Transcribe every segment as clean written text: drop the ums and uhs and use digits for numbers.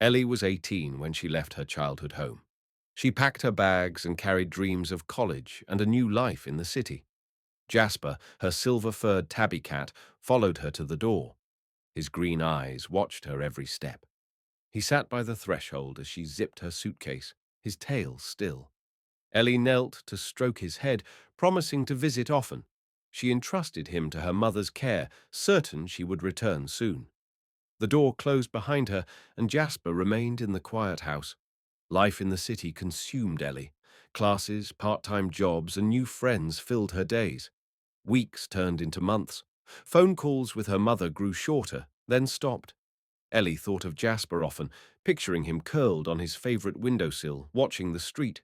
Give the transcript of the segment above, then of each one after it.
Ellie was 18 when she left her childhood home. She packed her bags and carried dreams of college and a new life in the city. Jasper, her silver-furred tabby cat, followed her to the door. His green eyes watched her every step. He sat by the threshold as she zipped her suitcase, his tail still. Ellie knelt to stroke his head, promising to visit often. She entrusted him to her mother's care, certain she would return soon. The door closed behind her, and Jasper remained in the quiet house. Life in the city consumed Ellie. Classes, part-time jobs, and new friends filled her days. Weeks turned into months. Phone calls with her mother grew shorter, then stopped. Ellie thought of Jasper often, picturing him curled on his favorite windowsill, watching the street.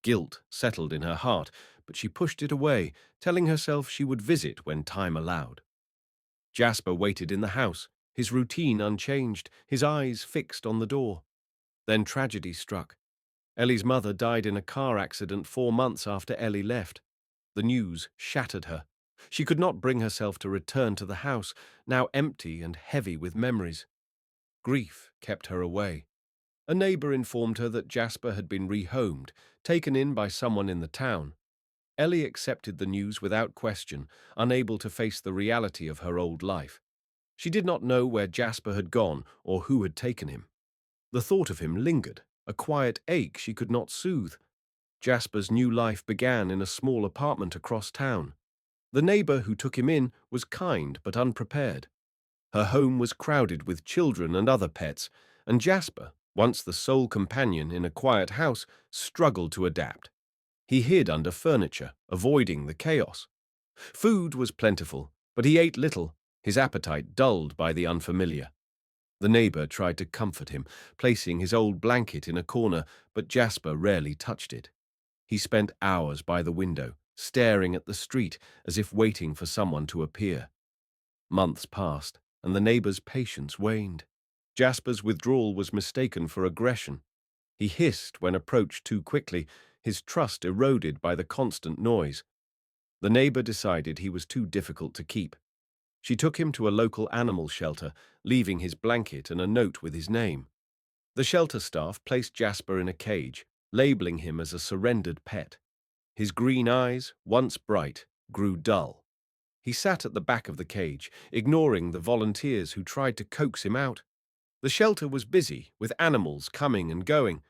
Guilt settled in her heart, but she pushed it away, telling herself she would visit when time allowed. Jasper waited in the house, his routine unchanged, his eyes fixed on the door. Then tragedy struck. Ellie's mother died in a car accident 4 months after Ellie left. The news shattered her. She could not bring herself to return to the house, now empty and heavy with memories. Grief kept her away. A neighbor informed her that Jasper had been rehomed, taken in by someone in the town. Ellie accepted the news without question, unable to face the reality of her old life. She did not know where Jasper had gone or who had taken him. The thought of him lingered, a quiet ache she could not soothe. Jasper's new life began in a small apartment across town. The neighbor who took him in was kind but unprepared. Her home was crowded with children and other pets, and Jasper, once the sole companion in a quiet house, struggled to adapt. He hid under furniture, avoiding the chaos. Food was plentiful, but he ate little, his appetite dulled by the unfamiliar. The neighbor tried to comfort him, placing his old blanket in a corner, but Jasper rarely touched it. He spent hours by the window, staring at the street as if waiting for someone to appear. Months passed, and the neighbor's patience waned. Jasper's withdrawal was mistaken for aggression. He hissed when approached too quickly, his trust eroded by the constant noise. The neighbor decided he was too difficult to keep. She took him to a local animal shelter, leaving his blanket and a note with his name. The shelter staff placed Jasper in a cage, labeling him as a surrendered pet. His green eyes, once bright, grew dull. He sat at the back of the cage, ignoring the volunteers who tried to coax him out. The shelter was busy, with animals coming and going.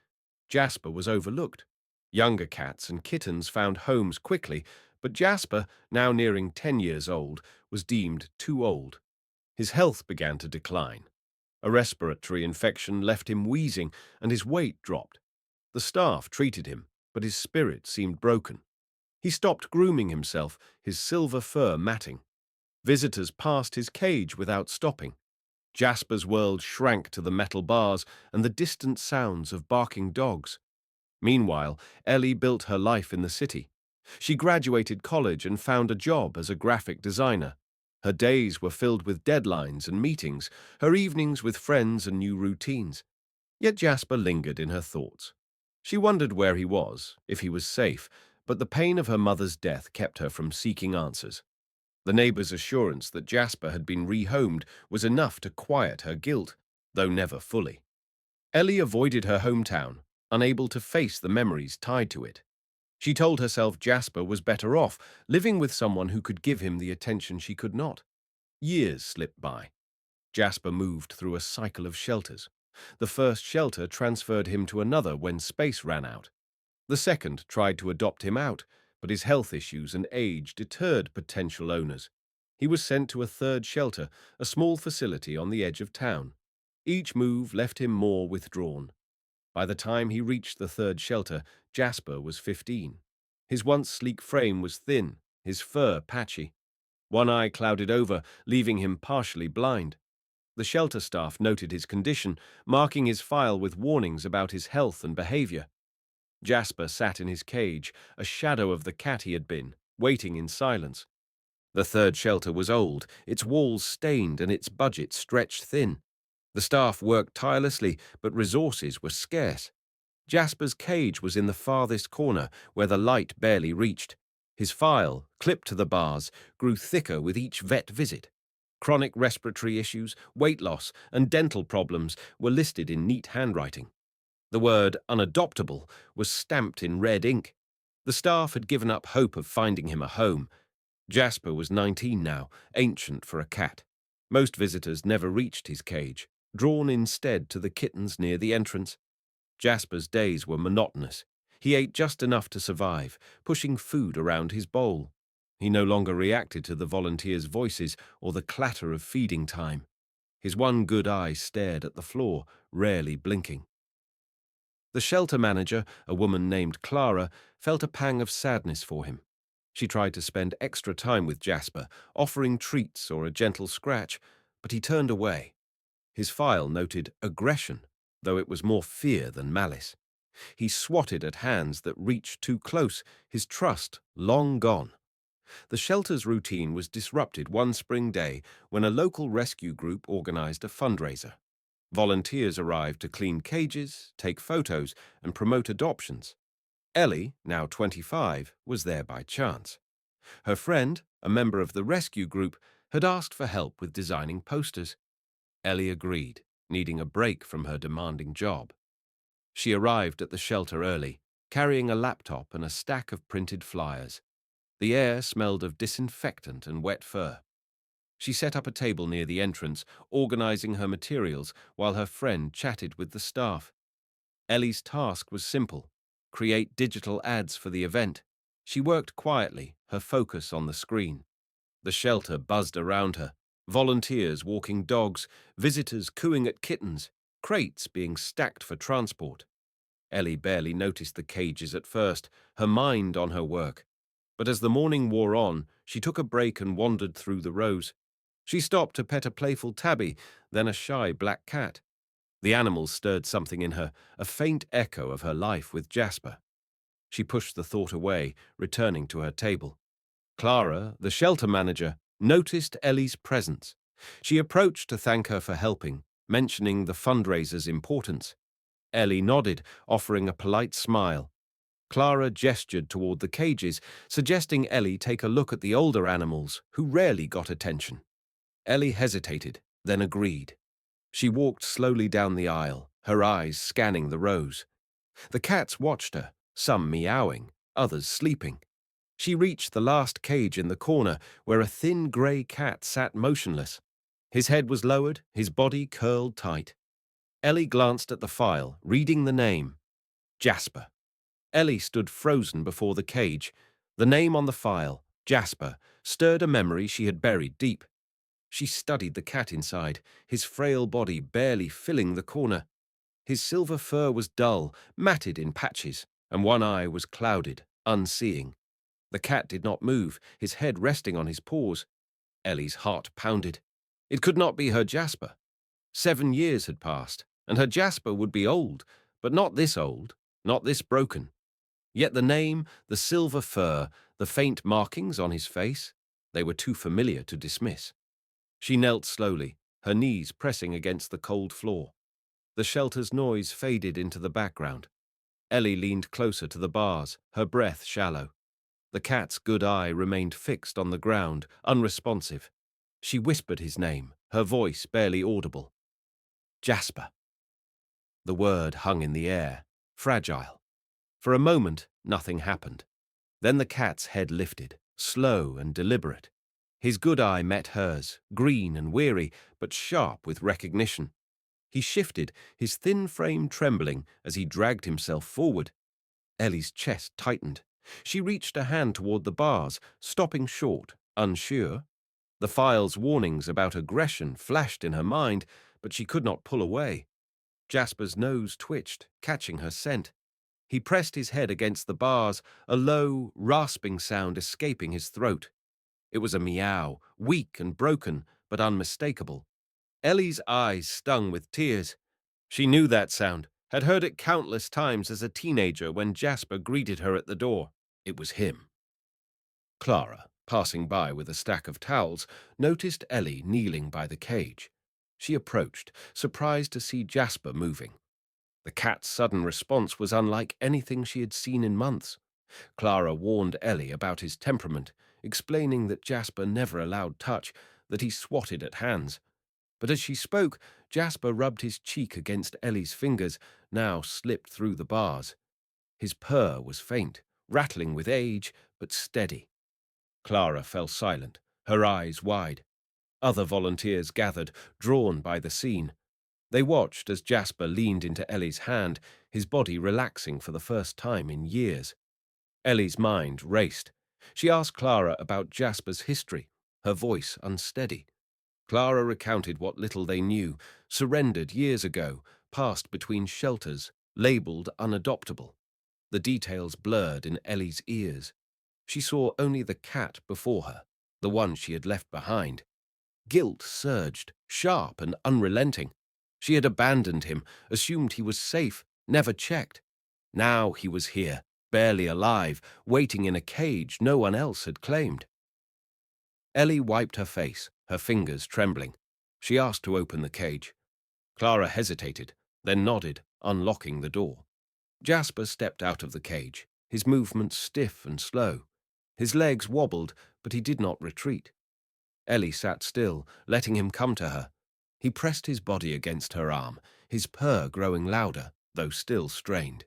Jasper was overlooked. Younger cats and kittens found homes quickly, but Jasper, now nearing 10 years old, was deemed too old. His health began to decline. A respiratory infection left him wheezing, and his weight dropped. The staff treated him, but his spirit seemed broken. He stopped grooming himself, his silver fur matting. Visitors passed his cage without stopping. Jasper's world shrank to the metal bars and the distant sounds of barking dogs. Meanwhile, Ellie built her life in the city. She graduated college and found a job as a graphic designer. Her days were filled with deadlines and meetings, her evenings with friends and new routines. Yet Jasper lingered in her thoughts. She wondered where he was, if he was safe, but the pain of her mother's death kept her from seeking answers. The neighbor's assurance that Jasper had been rehomed was enough to quiet her guilt, though never fully. Ellie avoided her hometown, unable to face the memories tied to it. She told herself Jasper was better off, living with someone who could give him the attention she could not. Years slipped by. Jasper moved through a cycle of shelters. The first shelter transferred him to another when space ran out. The second tried to adopt him out, but his health issues and age deterred potential owners. He was sent to a third shelter, a small facility on the edge of town. Each move left him more withdrawn. By the time he reached the third shelter, Jasper was 15. His once sleek frame was thin, his fur patchy. One eye clouded over, leaving him partially blind. The shelter staff noted his condition, marking his file with warnings about his health and behavior. Jasper sat in his cage, a shadow of the cat he had been, waiting in silence. The third shelter was old, its walls stained and its budget stretched thin. The staff worked tirelessly, but resources were scarce. Jasper's cage was in the farthest corner, where the light barely reached. His file, clipped to the bars, grew thicker with each vet visit. Chronic respiratory issues, weight loss, and dental problems were listed in neat handwriting. The word unadoptable was stamped in red ink. The staff had given up hope of finding him a home. Jasper was 19 now, ancient for a cat. Most visitors never reached his cage, drawn instead to the kittens near the entrance. Jasper's days were monotonous. He ate just enough to survive, pushing food around his bowl. He no longer reacted to the volunteers' voices or the clatter of feeding time. His one good eye stared at the floor, rarely blinking. The shelter manager, a woman named Clara, felt a pang of sadness for him. She tried to spend extra time with Jasper, offering treats or a gentle scratch, but he turned away. His file noted aggression, though it was more fear than malice. He swatted at hands that reached too close, his trust long gone. The shelter's routine was disrupted one spring day when a local rescue group organized a fundraiser. Volunteers arrived to clean cages, take photos, and promote adoptions. Ellie, now 25, was there by chance. Her friend, a member of the rescue group, had asked for help with designing posters. Ellie agreed, needing a break from her demanding job. She arrived at the shelter early, carrying a laptop and a stack of printed flyers. The air smelled of disinfectant and wet fur. She set up a table near the entrance, organizing her materials while her friend chatted with the staff. Ellie's task was simple: create digital ads for the event. She worked quietly, her focus on the screen. The shelter buzzed around her, volunteers walking dogs, visitors cooing at kittens, crates being stacked for transport. Ellie barely noticed the cages at first, her mind on her work. But as the morning wore on, she took a break and wandered through the rows. She stopped to pet a playful tabby, then a shy black cat. The animal stirred something in her, a faint echo of her life with Jasper. She pushed the thought away, returning to her table. Clara, the shelter manager, noticed Ellie's presence. She approached to thank her for helping, mentioning the fundraiser's importance. Ellie nodded, offering a polite smile. Clara gestured toward the cages, suggesting Ellie take a look at the older animals, who rarely got attention. Ellie hesitated, then agreed. She walked slowly down the aisle, her eyes scanning the rows. The cats watched her, some meowing, others sleeping. She reached the last cage in the corner, where a thin grey cat sat motionless. His head was lowered, his body curled tight. Ellie glanced at the file, reading the name: Jasper. Ellie stood frozen before the cage. The name on the file, Jasper, stirred a memory she had buried deep. She studied the cat inside, his frail body barely filling the corner. His silver fur was dull, matted in patches, and one eye was clouded, unseeing. The cat did not move, his head resting on his paws. Ellie's heart pounded. It could not be her Jasper. 7 years had passed, and her Jasper would be old, but not this old, not this broken. Yet the name, the silver fur, the faint markings on his face, they were too familiar to dismiss. She knelt slowly, her knees pressing against the cold floor. The shelter's noise faded into the background. Ellie leaned closer to the bars, her breath shallow. The cat's good eye remained fixed on the ground, unresponsive. She whispered his name, her voice barely audible. Jasper. The word hung in the air, fragile. For a moment, nothing happened. Then the cat's head lifted, slow and deliberate. His good eye met hers, green and weary, but sharp with recognition. He shifted, his thin frame trembling as he dragged himself forward. Ellie's chest tightened. She reached a hand toward the bars, stopping short, unsure. The file's warnings about aggression flashed in her mind, but she could not pull away. Jasper's nose twitched, catching her scent. He pressed his head against the bars, a low, rasping sound escaping his throat. It was a meow, weak and broken, but unmistakable. Ellie's eyes stung with tears. She knew that sound, had heard it countless times as a teenager when Jasper greeted her at the door. It was him. Clara, passing by with a stack of towels, noticed Ellie kneeling by the cage. She approached, surprised to see Jasper moving. The cat's sudden response was unlike anything she had seen in months. Clara warned Ellie about his temperament, explaining that Jasper never allowed touch, that he swatted at hands. But as she spoke, Jasper rubbed his cheek against Ellie's fingers, now slipped through the bars. His purr was faint, rattling with age, but steady. Clara fell silent, her eyes wide. Other volunteers gathered, drawn by the scene. They watched as Jasper leaned into Ellie's hand, his body relaxing for the first time in years. Ellie's mind raced. She asked Clara about Jasper's history, her voice unsteady. Clara recounted what little they knew, surrendered years ago, passed between shelters, labelled unadoptable. The details blurred in Ellie's ears. She saw only the cat before her, the one she had left behind. Guilt surged, sharp and unrelenting. She had abandoned him, assumed he was safe, never checked. Now he was here, barely alive, waiting in a cage no one else had claimed. Ellie wiped her face, her fingers trembling. She asked to open the cage. Clara hesitated, then nodded, unlocking the door. Jasper stepped out of the cage, his movements stiff and slow. His legs wobbled, but he did not retreat. Ellie sat still, letting him come to her. He pressed his body against her arm, his purr growing louder, though still strained.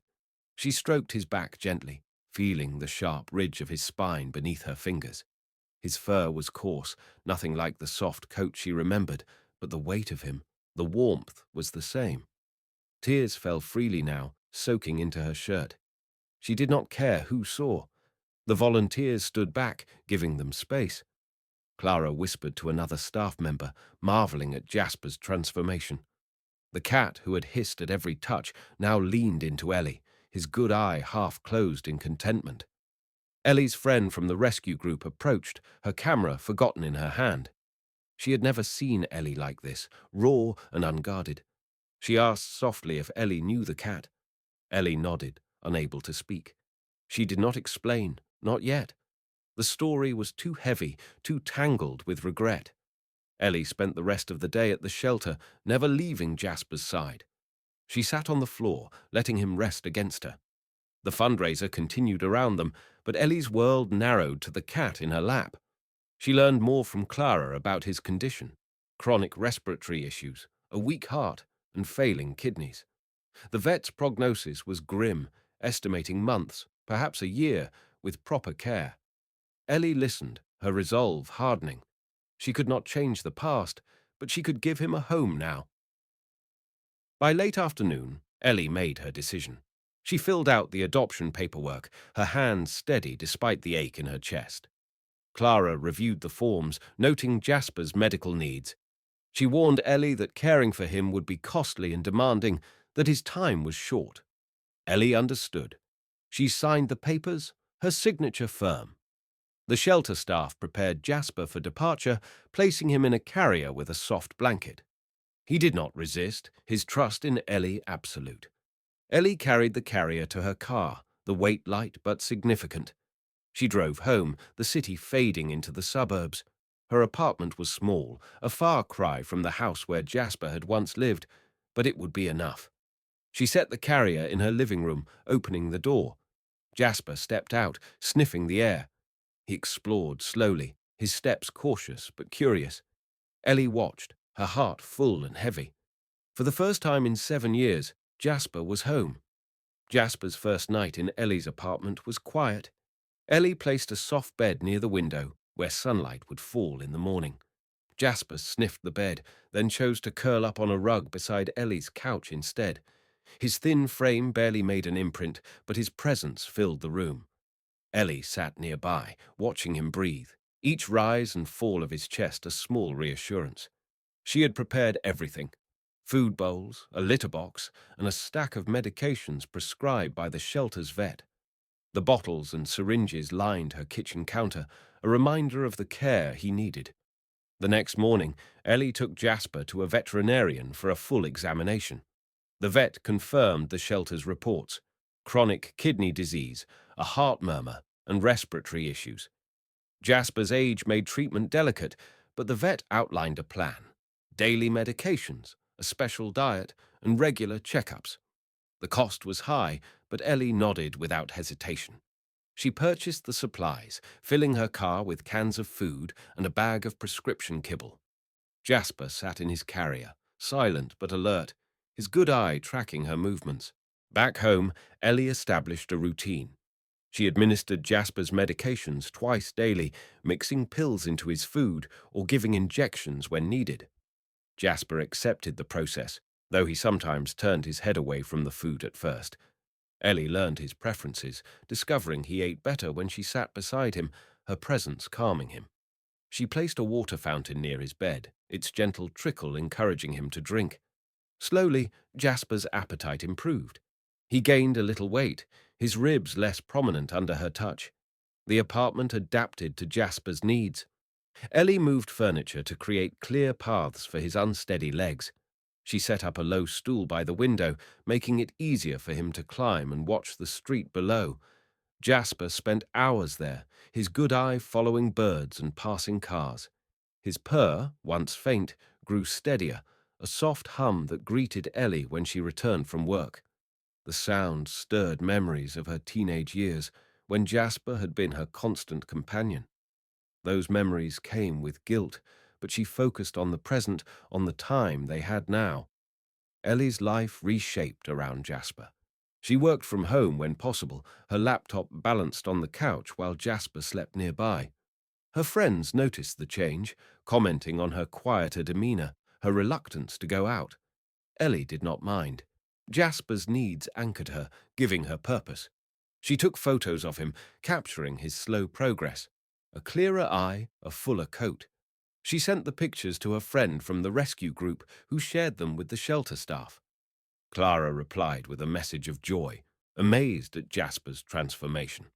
She stroked his back gently, feeling the sharp ridge of his spine beneath her fingers. His fur was coarse, nothing like the soft coat she remembered, but the weight of him, the warmth, was the same. Tears fell freely now, soaking into her shirt. She did not care who saw. The volunteers stood back, giving them space. Clara whispered to another staff member, marveling at Jasper's transformation. The cat, who had hissed at every touch, now leaned into Ellie, his good eye half closed in contentment. Ellie's friend from the rescue group approached, her camera forgotten in her hand. She had never seen Ellie like this, raw and unguarded. She asked softly if Ellie knew the cat. Ellie nodded, unable to speak. She did not explain, not yet. The story was too heavy, too tangled with regret. Ellie spent the rest of the day at the shelter, never leaving Jasper's side. She sat on the floor, letting him rest against her. The fundraiser continued around them, but Ellie's world narrowed to the cat in her lap. She learned more from Clara about his condition: chronic respiratory issues, a weak heart, and failing kidneys. The vet's prognosis was grim, estimating months, perhaps a year, with proper care. Ellie listened, her resolve hardening. She could not change the past, but she could give him a home now. By late afternoon, Ellie made her decision. She filled out the adoption paperwork, her hands steady despite the ache in her chest. Clara reviewed the forms, noting Jasper's medical needs. She warned Ellie that caring for him would be costly and demanding, that his time was short. Ellie understood. She signed the papers, her signature firm. The shelter staff prepared Jasper for departure, placing him in a carrier with a soft blanket. He did not resist, his trust in Ellie absolute. Ellie carried the carrier to her car, the weight light but significant. She drove home, the city fading into the suburbs. Her apartment was small, a far cry from the house where Jasper had once lived, but it would be enough. She set the carrier in her living room, opening the door. Jasper stepped out, sniffing the air. He explored slowly, his steps cautious but curious. Ellie watched, her heart full and heavy. For the first time in 7 years, Jasper was home. Jasper's first night in Ellie's apartment was quiet. Ellie placed a soft bed near the window, where sunlight would fall in the morning. Jasper sniffed the bed, then chose to curl up on a rug beside Ellie's couch instead. His thin frame barely made an imprint, but his presence filled the room. Ellie sat nearby, watching him breathe, each rise and fall of his chest a small reassurance. She had prepared everything: food bowls, a litter box, and a stack of medications prescribed by the shelter's vet. The bottles and syringes lined her kitchen counter, a reminder of the care he needed. The next morning, Ellie took Jasper to a veterinarian for a full examination. The vet confirmed the shelter's reports: chronic kidney disease, a heart murmur, and respiratory issues. Jasper's age made treatment delicate, but the vet outlined a plan: daily medications, a special diet, and regular checkups. The cost was high, but Ellie nodded without hesitation. She purchased the supplies, filling her car with cans of food and a bag of prescription kibble. Jasper sat in his carrier, silent but alert, his good eye tracking her movements. Back home, Ellie established a routine. She administered Jasper's medications twice daily, mixing pills into his food or giving injections when needed. Jasper accepted the process, though he sometimes turned his head away from the food at first. Ellie learned his preferences, discovering he ate better when she sat beside him, her presence calming him. She placed a water fountain near his bed, its gentle trickle encouraging him to drink. Slowly, Jasper's appetite improved. He gained a little weight, his ribs less prominent under her touch. The apartment adapted to Jasper's needs. Ellie moved furniture to create clear paths for his unsteady legs. She set up a low stool by the window, making it easier for him to climb and watch the street below. Jasper spent hours there, his good eye following birds and passing cars. His purr, once faint, grew steadier, a soft hum that greeted Ellie when she returned from work. The sound stirred memories of her teenage years, when Jasper had been her constant companion. Those memories came with guilt, but she focused on the present, on the time they had now. Ellie's life reshaped around Jasper. She worked from home when possible, her laptop balanced on the couch while Jasper slept nearby. Her friends noticed the change, commenting on her quieter demeanor, her reluctance to go out. Ellie did not mind. Jasper's needs anchored her, giving her purpose. She took photos of him, capturing his slow progress. A clearer eye, a fuller coat. She sent the pictures to a friend from the rescue group who shared them with the shelter staff. Clara replied with a message of joy, amazed at Jasper's transformation.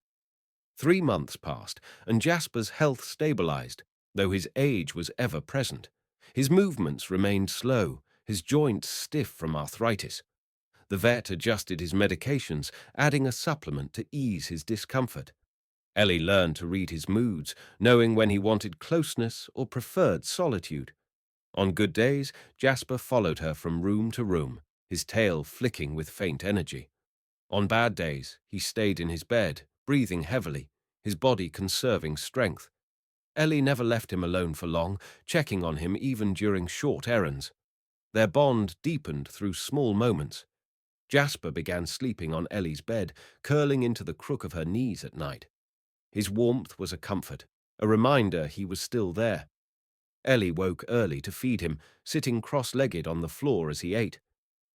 3 months passed, and Jasper's health stabilized, though his age was ever present. His movements remained slow, his joints stiff from arthritis. The vet adjusted his medications, adding a supplement to ease his discomfort. Ellie learned to read his moods, knowing when he wanted closeness or preferred solitude. On good days, Jasper followed her from room to room, his tail flicking with faint energy. On bad days, he stayed in his bed, breathing heavily, his body conserving strength. Ellie never left him alone for long, checking on him even during short errands. Their bond deepened through small moments. Jasper began sleeping on Ellie's bed, curling into the crook of her knees at night. His warmth was a comfort, a reminder he was still there. Ellie woke early to feed him, sitting cross-legged on the floor as he ate.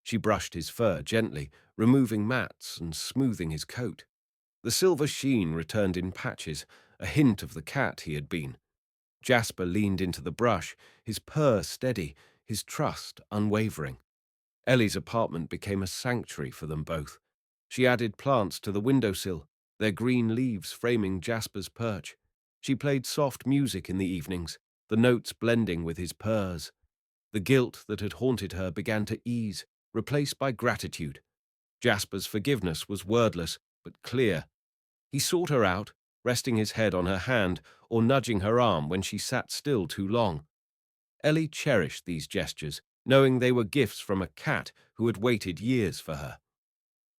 She brushed his fur gently, removing mats and smoothing his coat. The silver sheen returned in patches, a hint of the cat he had been. Jasper leaned into the brush, his purr steady, his trust unwavering. Ellie's apartment became a sanctuary for them both. She added plants to the windowsill, their green leaves framing Jasper's perch. She played soft music in the evenings, the notes blending with his purrs. The guilt that had haunted her began to ease, replaced by gratitude. Jasper's forgiveness was wordless, but clear. He sought her out, resting his head on her hand or nudging her arm when she sat still too long. Ellie cherished these gestures, knowing they were gifts from a cat who had waited years for her.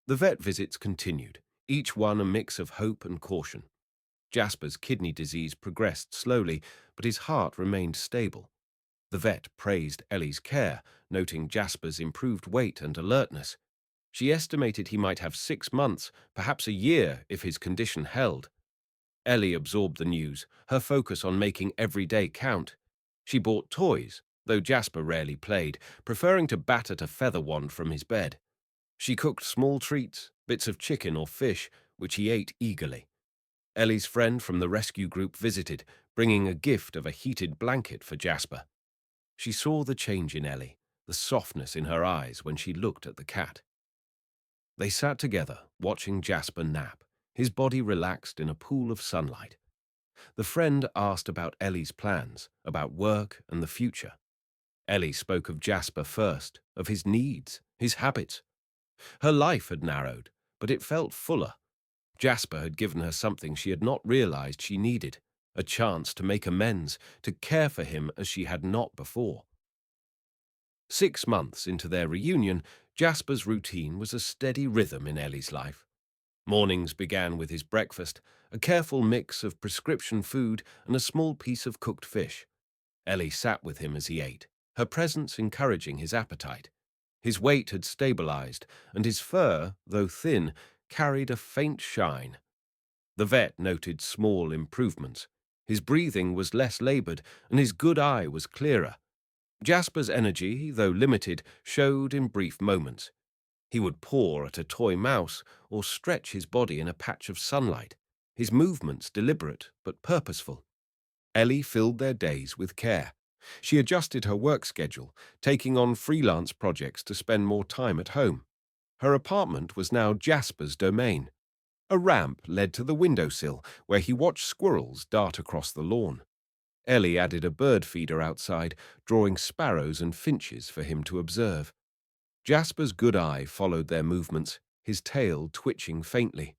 The vet visits continued, each one a mix of hope and caution. Jasper's kidney disease progressed slowly, but his heart remained stable. The vet praised Ellie's care, noting Jasper's improved weight and alertness. She estimated he might have 6 months, perhaps a year, if his condition held. Ellie absorbed the news, her focus on making every day count. She bought toys, though Jasper rarely played, preferring to bat at a feather wand from his bed. She cooked small treats, bits of chicken or fish, which he ate eagerly. Ellie's friend from the rescue group visited, bringing a gift of a heated blanket for Jasper. She saw the change in Ellie, the softness in her eyes when she looked at the cat. They sat together, watching Jasper nap, his body relaxed in a pool of sunlight. The friend asked about Ellie's plans, about work and the future. Ellie spoke of Jasper first, of his needs, his habits. Her life had narrowed, but it felt fuller. Jasper had given her something she had not realized she needed, a chance to make amends, to care for him as she had not before. 6 months into their reunion, Jasper's routine was a steady rhythm in Ellie's life. Mornings began with his breakfast, a careful mix of prescription food and a small piece of cooked fish. Ellie sat with him as he ate, her presence encouraging his appetite. His weight had stabilized, and his fur, though thin, carried a faint shine. The vet noted small improvements. His breathing was less labored, and his good eye was clearer. Jasper's energy, though limited, showed in brief moments. He would paw at a toy mouse or stretch his body in a patch of sunlight, his movements deliberate but purposeful. Ellie filled their days with care. She adjusted her work schedule, taking on freelance projects to spend more time at home. Her apartment was now Jasper's domain. A ramp led to the windowsill, where he watched squirrels dart across the lawn. Ellie added a bird feeder outside, drawing sparrows and finches for him to observe. Jasper's good eye followed their movements, his tail twitching faintly.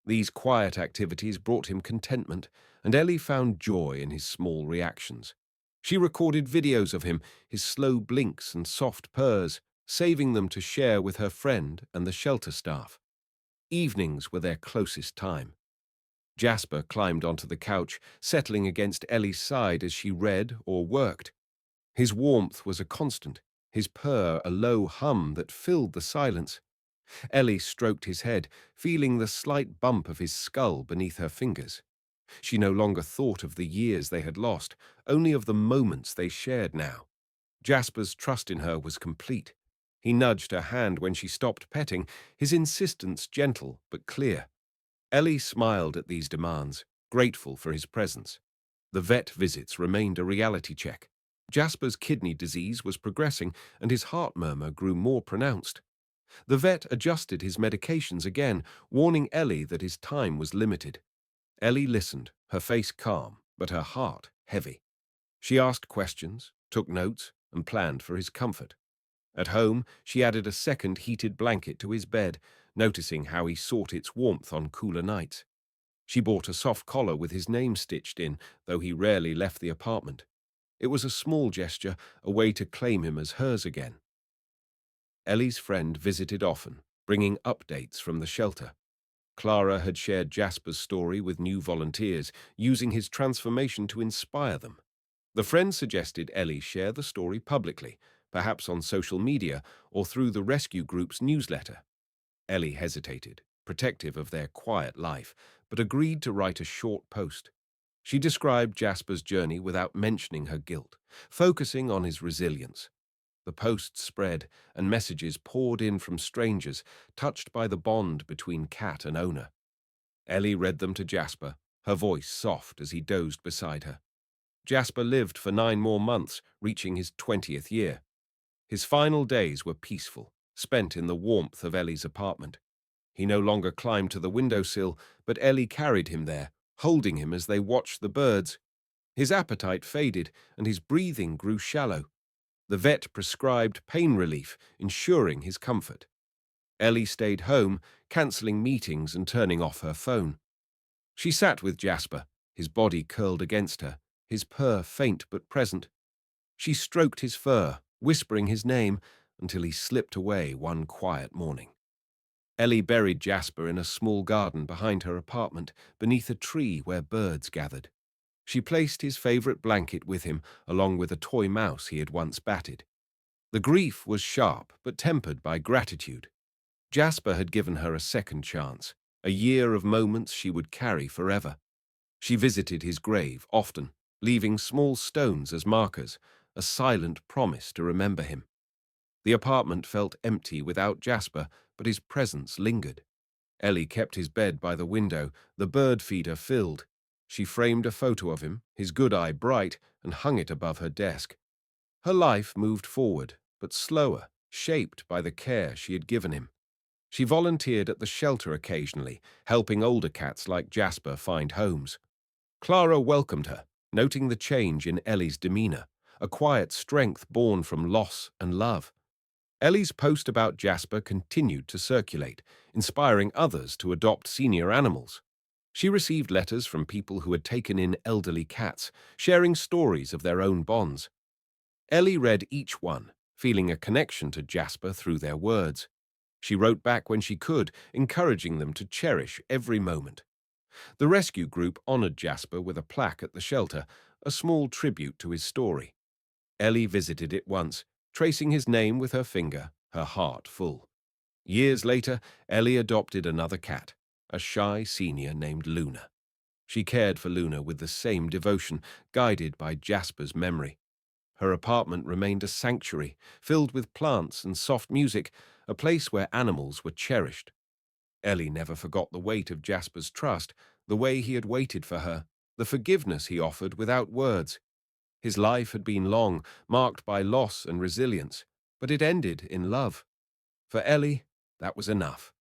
These quiet activities brought him contentment, and Ellie found joy in his small reactions. She recorded videos of him, his slow blinks and soft purrs, saving them to share with her friend and the shelter staff. Evenings were their closest time. Jasper climbed onto the couch, settling against Ellie's side as she read or worked. His warmth was a constant, his purr a low hum that filled the silence. Ellie stroked his head, feeling the slight bump of his skull beneath her fingers. She no longer thought of the years they had lost, only of the moments they shared now. Jasper's trust in her was complete. He nudged her hand when she stopped petting, his insistence gentle but clear. Ellie smiled at these demands, grateful for his presence. The vet visits remained a reality check. Jasper's kidney disease was progressing, and his heart murmur grew more pronounced. The vet adjusted his medications again, warning Ellie that his time was limited. Ellie listened, her face calm, but her heart heavy. She asked questions, took notes, and planned for his comfort. At home, she added a second heated blanket to his bed, noticing how he sought its warmth on cooler nights. She bought a soft collar with his name stitched in, though he rarely left the apartment. It was a small gesture, a way to claim him as hers again. Ellie's friend visited often, bringing updates from the shelter. Clara had shared Jasper's story with new volunteers, using his transformation to inspire them. The friend suggested Ellie share the story publicly, perhaps on social media or through the rescue group's newsletter. Ellie hesitated, protective of their quiet life, but agreed to write a short post. She described Jasper's journey without mentioning her guilt, focusing on his resilience. The post spread, and messages poured in from strangers, touched by the bond between cat and owner. Ellie read them to Jasper, her voice soft as he dozed beside her. Jasper lived for 9 more months, reaching his 20th year. His final days were peaceful, spent in the warmth of Ellie's apartment. He no longer climbed to the windowsill, but Ellie carried him there, holding him as they watched the birds. His appetite faded, and his breathing grew shallow. The vet prescribed pain relief, ensuring his comfort. Ellie stayed home, cancelling meetings and turning off her phone. She sat with Jasper, his body curled against her, his purr faint but present. She stroked his fur, whispering his name, until he slipped away one quiet morning. Ellie buried Jasper in a small garden behind her apartment, beneath a tree where birds gathered. She placed his favorite blanket with him, along with a toy mouse he had once batted. The grief was sharp, but tempered by gratitude. Jasper had given her a second chance, a year of moments she would carry forever. She visited his grave often, leaving small stones as markers, a silent promise to remember him. The apartment felt empty without Jasper, but his presence lingered. Ellie kept his bed by the window, the bird feeder filled. She framed a photo of him, his good eye bright, and hung it above her desk. Her life moved forward, but slower, shaped by the care she had given him. She volunteered at the shelter occasionally, helping older cats like Jasper find homes. Clara welcomed her, noting the change in Ellie's demeanor, a quiet strength born from loss and love. Ellie's post about Jasper continued to circulate, inspiring others to adopt senior animals. She received letters from people who had taken in elderly cats, sharing stories of their own bonds. Ellie read each one, feeling a connection to Jasper through their words. She wrote back when she could, encouraging them to cherish every moment. The rescue group honored Jasper with a plaque at the shelter, a small tribute to his story. Ellie visited it once, tracing his name with her finger, her heart full. Years later, Ellie adopted another cat, a shy senior named Luna. She cared for Luna with the same devotion, guided by Jasper's memory. Her apartment remained a sanctuary, filled with plants and soft music, a place where animals were cherished. Ellie never forgot the weight of Jasper's trust, the way he had waited for her, the forgiveness he offered without words. His life had been long, marked by loss and resilience, but it ended in love. For Ellie, that was enough.